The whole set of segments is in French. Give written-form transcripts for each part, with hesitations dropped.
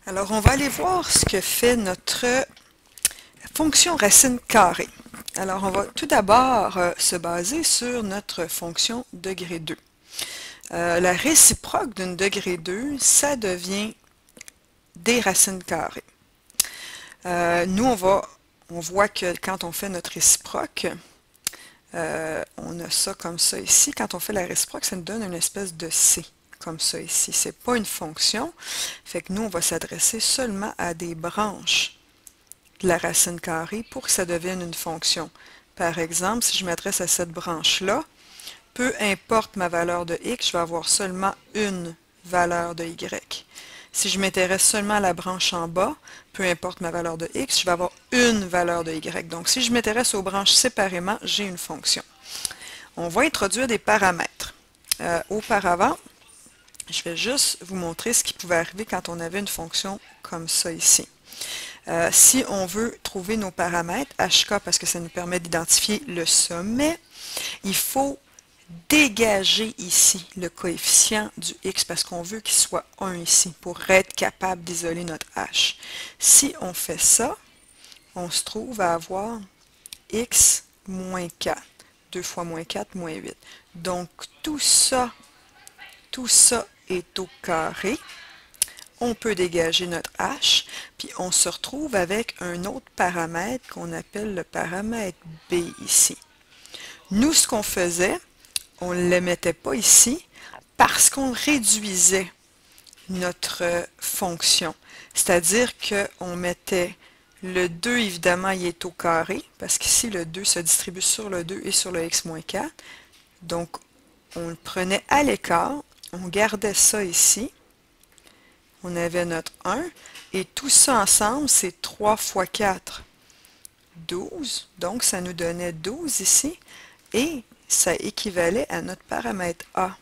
Alors, on va aller voir ce que fait notre fonction racine carrée. Alors, on va tout d'abord se baser sur notre fonction degré 2. La réciproque d'une degré 2, ça devient des racines carrées. Nous, on voit que quand on fait notre réciproque, on a ça comme ça ici. Quand on fait la réciproque, ça nous donne une espèce de C, comme ça ici. C'est pas une fonction. Fait que nous, on va s'adresser seulement à des branches de la racine carrée pour que ça devienne une fonction. Par exemple, si je m'adresse à cette branche-là, peu importe ma valeur de x, je vais avoir seulement une valeur de y. Si je m'intéresse seulement à la branche en bas, peu importe ma valeur de x, je vais avoir une valeur de y. Donc, si je m'intéresse aux branches séparément, j'ai une fonction. On va introduire des paramètres. Auparavant, je vais juste vous montrer ce qui pouvait arriver quand on avait une fonction comme ça ici. Si on veut trouver nos paramètres, HK, parce que ça nous permet d'identifier le sommet, il faut dégager ici le coefficient du x parce qu'on veut qu'il soit 1 ici pour être capable d'isoler notre h. Si on fait ça, on se trouve à avoir x moins 4. 2 fois moins 4, moins 8. Donc tout ça est au carré. On peut dégager notre h, puis on se retrouve avec un autre paramètre qu'on appelle le paramètre b ici. Nous, ce qu'on faisait, on ne le mettait pas ici parce qu'on réduisait notre fonction. C'est-à-dire qu'on mettait le 2, évidemment, il est au carré, parce qu'ici, le 2 se distribue sur le 2 et sur le x-4. Donc, on le prenait à l'écart, on gardait ça ici. On avait notre 1, et tout ça ensemble, c'est 3 fois 4, 12. Donc, ça nous donnait 12 ici, et ça équivalait à notre paramètre A,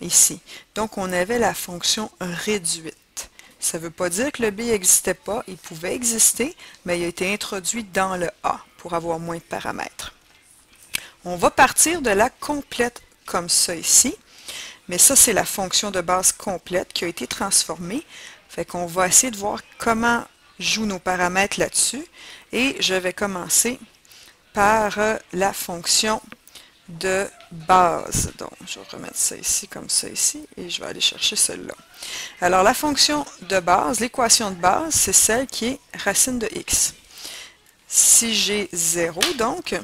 ici. Donc, on avait la fonction réduite. Ça ne veut pas dire que le B n'existait pas, il pouvait exister, mais il a été introduit dans le A pour avoir moins de paramètres. On va partir de la complète comme ça ici. Mais ça, c'est la fonction de base complète qui a été transformée. Fait qu'on va essayer de voir comment jouent nos paramètres là-dessus. Et je vais commencer par la fonction de base. Donc, je vais remettre ça ici comme ça ici et je vais aller chercher celle-là. Alors, la fonction de base, l'équation de base, c'est celle qui est racine de x. Si j'ai 0, donc,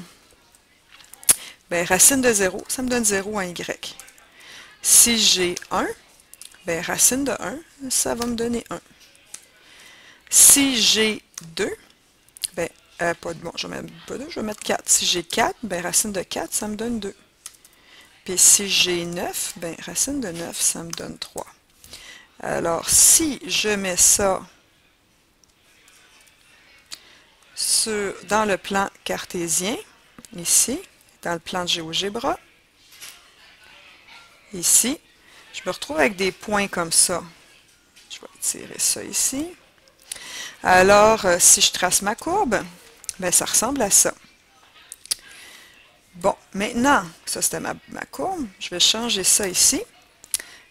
ben, racine de 0, ça me donne 0 en y. Si j'ai 1, ben, racine de 1, ça va me donner 1. Si j'ai 2, ben, bon, je vais mettre pas 2, je vais mettre 4. Si j'ai 4, ben, racine de 4, ça me donne 2. Puis si j'ai 9, ben, racine de 9, ça me donne 3. Alors, si je mets ça dans le plan cartésien, ici, dans le plan de GeoGebra, ici, je me retrouve avec des points comme ça. Je vais tirer ça ici. Alors, si je trace ma courbe, ben, ça ressemble à ça. Bon, maintenant, ça c'était ma courbe. Je vais changer ça ici.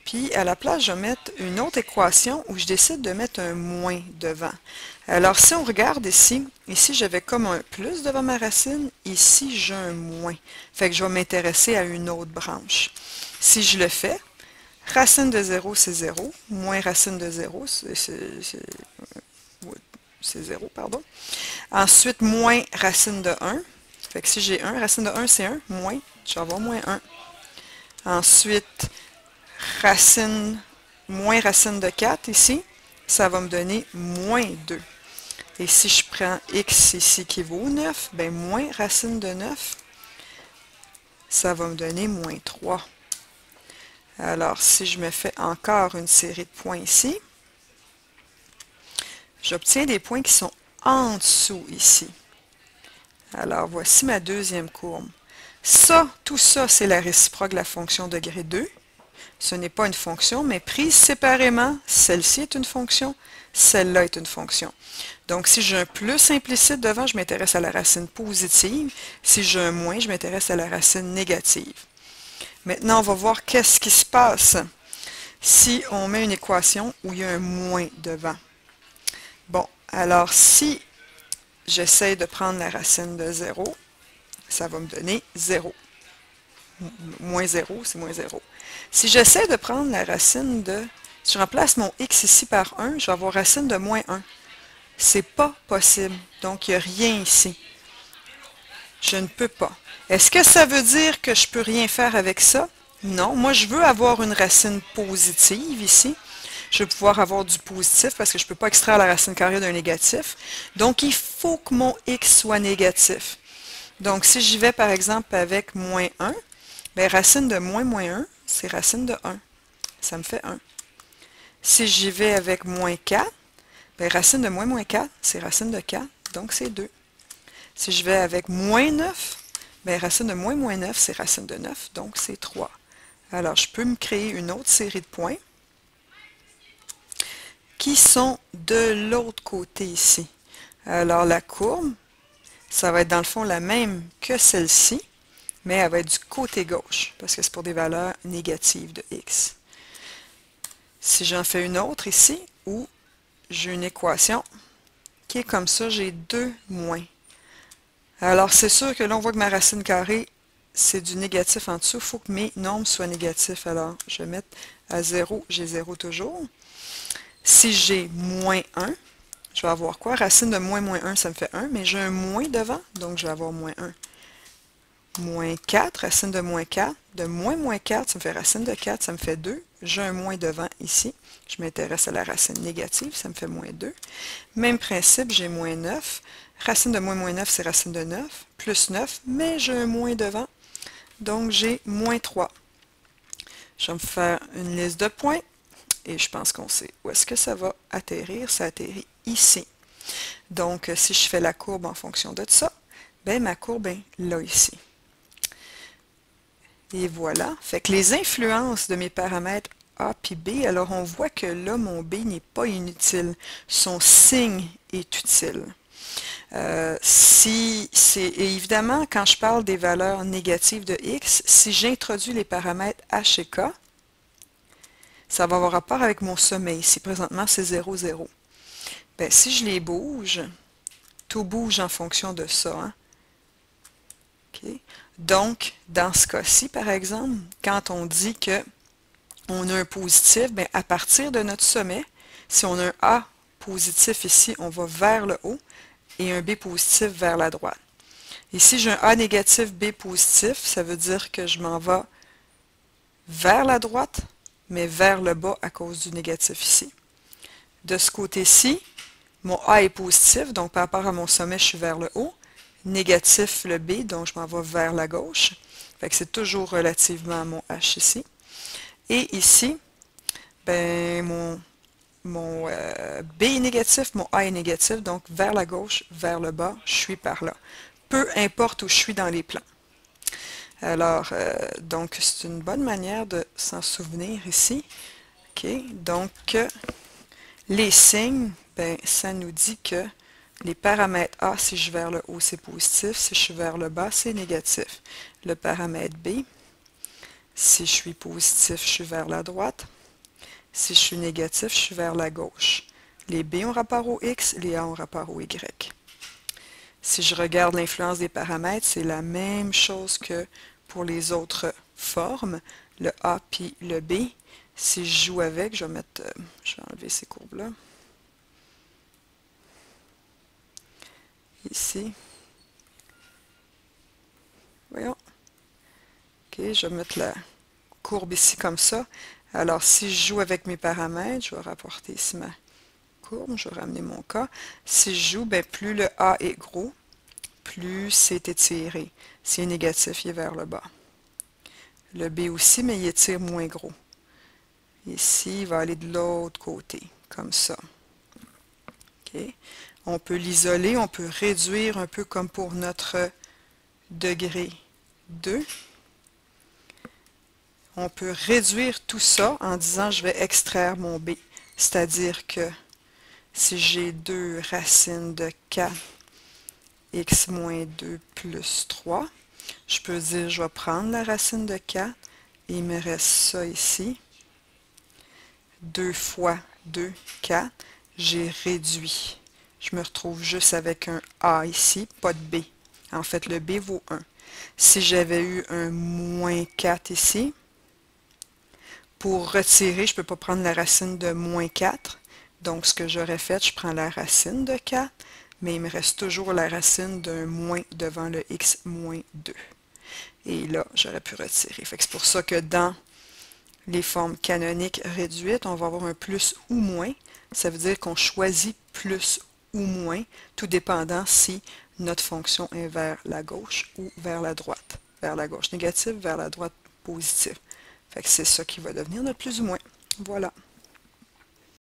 Puis, à la place, je vais mettre une autre équation où je décide de mettre un moins devant. Alors, si on regarde ici, j'avais comme un plus devant ma racine. Ici, j'ai un moins. Fait que je vais m'intéresser à une autre branche. Si je le fais, racine de 0, c'est 0. Moins racine de 0, c'est 0, pardon. Ensuite, moins racine de 1. Fait que si j'ai 1, racine de 1, c'est 1. Moins, je vais avoir moins 1. Ensuite, moins racine de 4 ici, ça va me donner moins 2. Et si je prends x ici qui vaut 9, ben moins racine de 9, ça va me donner moins 3. Alors, si je me fais encore une série de points ici, j'obtiens des points qui sont en dessous ici. Alors, voici ma deuxième courbe. Ça, tout ça, c'est la réciproque de la fonction degré 2. Ce n'est pas une fonction, mais prise séparément, celle-ci est une fonction, celle-là est une fonction. Donc, si j'ai un plus implicite devant, je m'intéresse à la racine positive. Si j'ai un moins, je m'intéresse à la racine négative. Maintenant, on va voir qu'est-ce qui se passe si on met une équation où il y a un moins devant. Bon, alors si j'essaie de prendre la racine de 0, ça va me donner 0. Moins 0, c'est moins 0. Si j'essaie de prendre la racine de... Si je remplace mon x ici par 1, je vais avoir racine de moins 1. C'est pas possible. Donc, il n'y a rien ici. Je ne peux pas. Est-ce que ça veut dire que je peux rien faire avec ça? Non. Moi, je veux avoir une racine positive ici. Je vais pouvoir avoir du positif parce que je ne peux pas extraire la racine carrée d'un négatif. Donc, il faut que mon x soit négatif. Donc, si j'y vais par exemple avec moins 1, bien, racine de moins 1, c'est racine de 1. Ça me fait 1. Si j'y vais avec moins 4, bien, racine de moins 4, c'est racine de 4, donc c'est 2. Si je vais avec moins 9, bien, racine de moins 9, c'est racine de 9, donc c'est 3. Alors, je peux me créer une autre série de points qui sont de l'autre côté ici. Alors, la courbe, ça va être dans le fond la même que celle-ci, mais elle va être du côté gauche, parce que c'est pour des valeurs négatives de x. Si j'en fais une autre ici, où j'ai une équation qui est comme ça, j'ai 2 moins. Alors, c'est sûr que là, on voit que ma racine carrée, c'est du négatif en dessous. Il faut que mes nombres soient négatifs. Alors, je vais mettre à 0, j'ai 0 toujours. Si j'ai moins 1, je vais avoir quoi? Racine de moins 1, ça me fait 1, mais j'ai un moins devant, donc je vais avoir moins 1. Moins 4, racine de moins 4. De moins 4, ça me fait racine de 4, ça me fait 2. J'ai un moins devant ici. Je m'intéresse à la racine négative, ça me fait moins 2. Même principe, j'ai moins 9. Racine de moins 9, c'est racine de 9, plus 9, mais j'ai un moins devant, donc j'ai moins 3. Je vais me faire une liste de points, et je pense qu'on sait où est-ce que ça va atterrir. Ça atterrit ici. Donc, si je fais la courbe en fonction de ça, ben ma courbe est là, ici. Et voilà. Fait que les influences de mes paramètres A puis B, alors on voit que là, mon B n'est pas inutile. Son signe est utile. Et évidemment, quand je parle des valeurs négatives de x, si j'introduis les paramètres h et k, ça va avoir rapport avec mon sommet ici. Présentement, c'est 0, 0. Bien, si je les bouge, tout bouge en fonction de ça. Hein? Okay. Donc, dans ce cas-ci, par exemple, quand on dit qu'on a un positif, bien, à partir de notre sommet, si on a un A positif ici, on va vers le haut, et un B positif vers la droite. Ici, j'ai un A négatif, B positif, ça veut dire que je m'en vais vers la droite, mais vers le bas à cause du négatif ici. De ce côté-ci, mon A est positif, donc par rapport à mon sommet, je suis vers le haut. Négatif, le B, donc je m'en vais vers la gauche. Fait que c'est toujours relativement à mon H ici. Et ici, ben, mon B est négatif, mon A est négatif, donc vers la gauche, vers le bas, je suis par là. Peu importe où je suis dans les plans. Alors, donc, c'est une bonne manière de s'en souvenir ici. OK, donc, les signes, ben, ça nous dit que les paramètres A, si je suis vers le haut, c'est positif. Si je suis vers le bas, c'est négatif. Le paramètre B, si je suis positif, je suis vers la droite. Si je suis négatif, je suis vers la gauche. Les B ont rapport au X, les A ont rapport au Y. Si je regarde l'influence des paramètres, c'est la même chose que pour les autres formes, le A puis le B. Si je joue avec, je vais enlever ces courbes-là. Ici. Voyons. OK, je vais mettre la courbe ici comme ça. Alors, si je joue avec mes paramètres, je vais rapporter ici ma courbe, je vais ramener mon cas. Si je joue, ben, plus le A est gros, plus c'est étiré. S'il est négatif, il est vers le bas. Le B aussi, mais il étire moins gros. Ici, il va aller de l'autre côté, comme ça. Okay. On peut l'isoler, on peut réduire un peu comme pour notre degré 2. On peut réduire tout ça en disant je vais extraire mon B. C'est-à-dire que si j'ai 2 racines de 4, x moins 2 plus 3, je peux dire je vais prendre la racine de 4 et il me reste ça ici. 2 fois 2, 4. j'ai réduit. Je me retrouve juste avec un A ici, pas de B. En fait, le B vaut 1. Si j'avais eu un moins 4 ici, pour retirer, je ne peux pas prendre la racine de moins 4. Donc, ce que j'aurais fait, je prends la racine de 4, mais il me reste toujours la racine d'un moins devant le x moins 2. Et là, j'aurais pu retirer. Fait que c'est pour ça que dans les formes canoniques réduites, on va avoir un plus ou moins. Ça veut dire qu'on choisit plus ou moins, tout dépendant si notre fonction est vers la gauche ou vers la droite. Vers la gauche négative, vers la droite positive. Fait que c'est ça qui va devenir notre plus ou moins. Voilà.